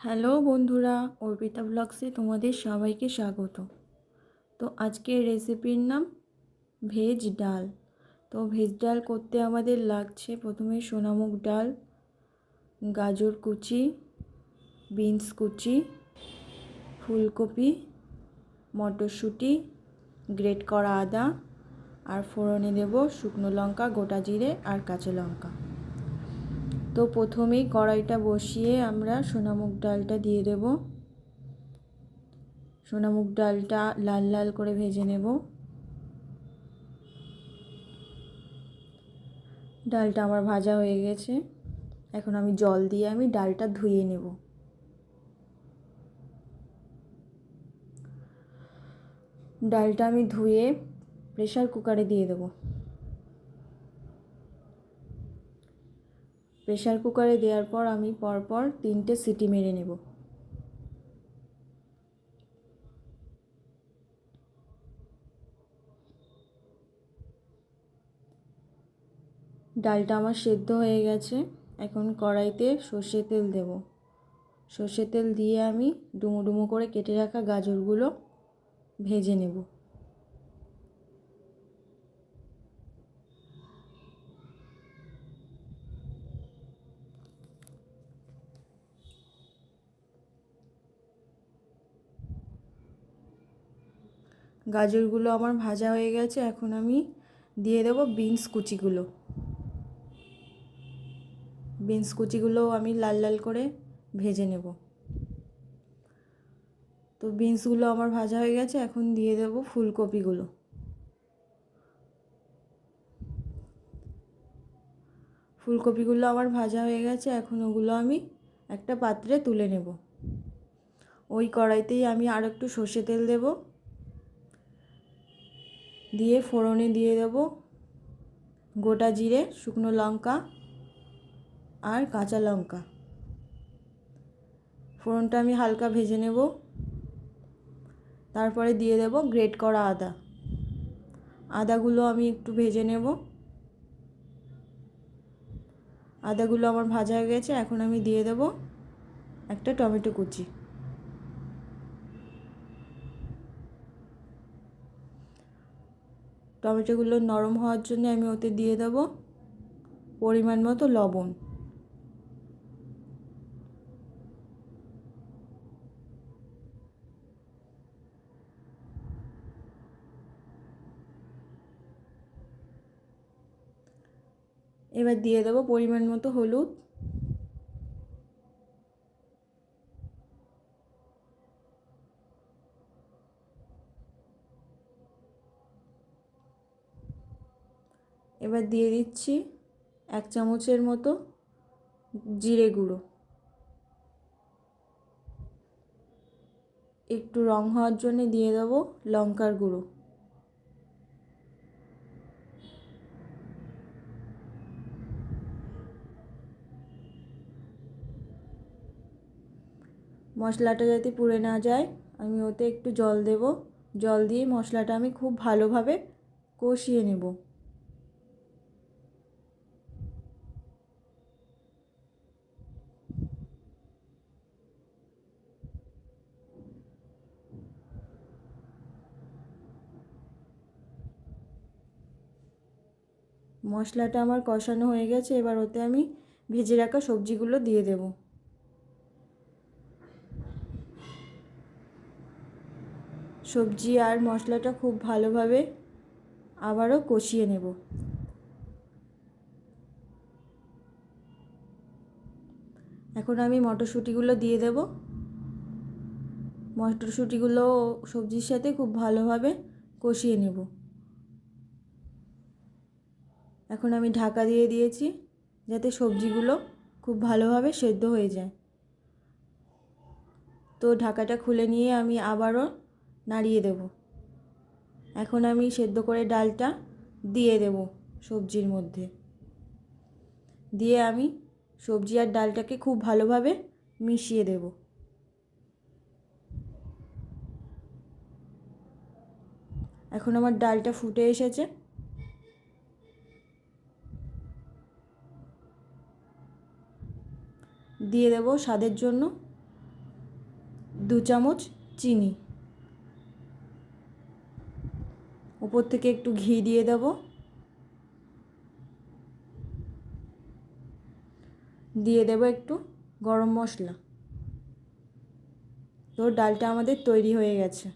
Hello বন্ধুরা, অর্পিতা ব্লগসে তোমাদের সবাইকে স্বাগত। তো আজকের রেসিপির নাম ভেজ ডাল। তো ভেজ ডাল করতে আমাদের লাগছে প্রথমে সোনামুগ ডাল, গাজর কুচি, বিনস কুচি, ফুলকপি, মটরশুঁটি, গ্রেট করা আদা, আর ফোড়নে দেব শুকনো লঙ্কা, গোটা জিরে আর কাঁচা লঙ্কা। তো প্রথমেই কড়াইটা বসিয়ে আমরা সোনামুগ ডালটা দিয়ে দেব। সোনামুগ ডালটা লাল লাল করে ভেজে নেব। ডালটা আমার ভাজা হয়ে গেছে। এখন আমি জল দিয়ে ডালটা ধুয়ে নেব। ডালটা আমি ধুয়ে প্রেসার কুকারে দিয়ে দেব। প্রেসার কুকারে দেওয়ার পর আমি পরপর 3টে সিটি মেরে নেব। ডালটা আমার সেদ্ধ হয়ে গেছে। এখন কড়াইতে সর্ষের তেল দেব। সর্ষের তেল দিয়ে আমি ডুমো ডুমো করে কেটে রাখা গাজরগুলো ভেজে নেব। গাজরগুলো আমার ভাজা হয়ে গেছে। এখন আমি দিয়ে দেব বিনস কুচিগুলো। বিনস কুচিগুলো আমি লাল লাল করে ভেজে নেব। তো বিনসগুলো আমার ভাজা হয়ে গেছে। এখন দিয়ে দেব ফুলকপিগুলো। ফুলকপিগুলো আমার ভাজা হয়ে গেছে। এখন ওগুলো আমি একটা পাত্রে তুলে নেব। ওই কড়াইতেই আমি আর একটু সর্ষে তেল দেব, দিয়ে ফোড়নে দিয়ে দেব গোটা জিরে, শুকনো লঙ্কা আর কাঁচা লঙ্কা। ফোড়নটা আমি হালকা ভেজে নেব। তারপরে দিয়ে দেব গ্রেট করা আদা। আদাগুলো আমি একটু ভেজে নেব। আদাগুলো আমার ভাজা হয়ে গেছে। এখন আমি দিয়ে দেব একটা টমেটো কুচি। টমেটোগুলো নরম হওয়ার জন্য আমি ওতে দিয়ে দেব পরিমাণ মতো লবণ। এবার দিয়ে দেব পরিমাণ মতো হলুদ। এবার দিয়ে দিচ্ছি 1 চামচের মতো জিরে গুঁড়ো। একটু রং হওয়ার জন্য দিয়ে দেব লঙ্কার গুঁড়ো। মশলাটা যাতে পুড়ে না যায় আমি ওতে একটু জল দেব। জল দিয়ে মশলাটা আমি খুব ভালোভাবে কষিয়ে নেব। মশলাটা আমার কষানো হয়ে গেছে। এবার ওতে আমি ভেজে রাখা সবজিগুলো দিয়ে দেব। সবজি আর মশলাটা খুব ভালোভাবে আবারও কষিয়ে নেব। এখন আমি মটরশুঁটিগুলো দিয়ে দেব। মটরশুঁটিগুলো সবজির সাথে খুব ভালোভাবে কষিয়ে নেব। এখন আমি ঢাকা দিয়ে দিয়েছি যাতে সবজিগুলো খুব ভালোভাবে সেদ্ধ হয়ে যায়। তো ঢাকাটা খুলে নিয়ে আমি আবারও নাড়িয়ে দেব। এখন আমি সেদ্ধ করে ডালটা দিয়ে দেব সবজির মধ্যে। দিয়ে আমি সবজি আর ডালটাকে খুব ভালোভাবে মিশিয়ে দেব। এখন আমার ডালটা ফুটে এসেছে। দিয়ে দেব স্বাদের জন্য 2 চামচ চিনি, উপর থেকে একটু ঘি দিয়ে দেব, দিয়ে দেব একটু গরম মশলা। তো ডালটা আমাদের তৈরি হয়ে গেছে।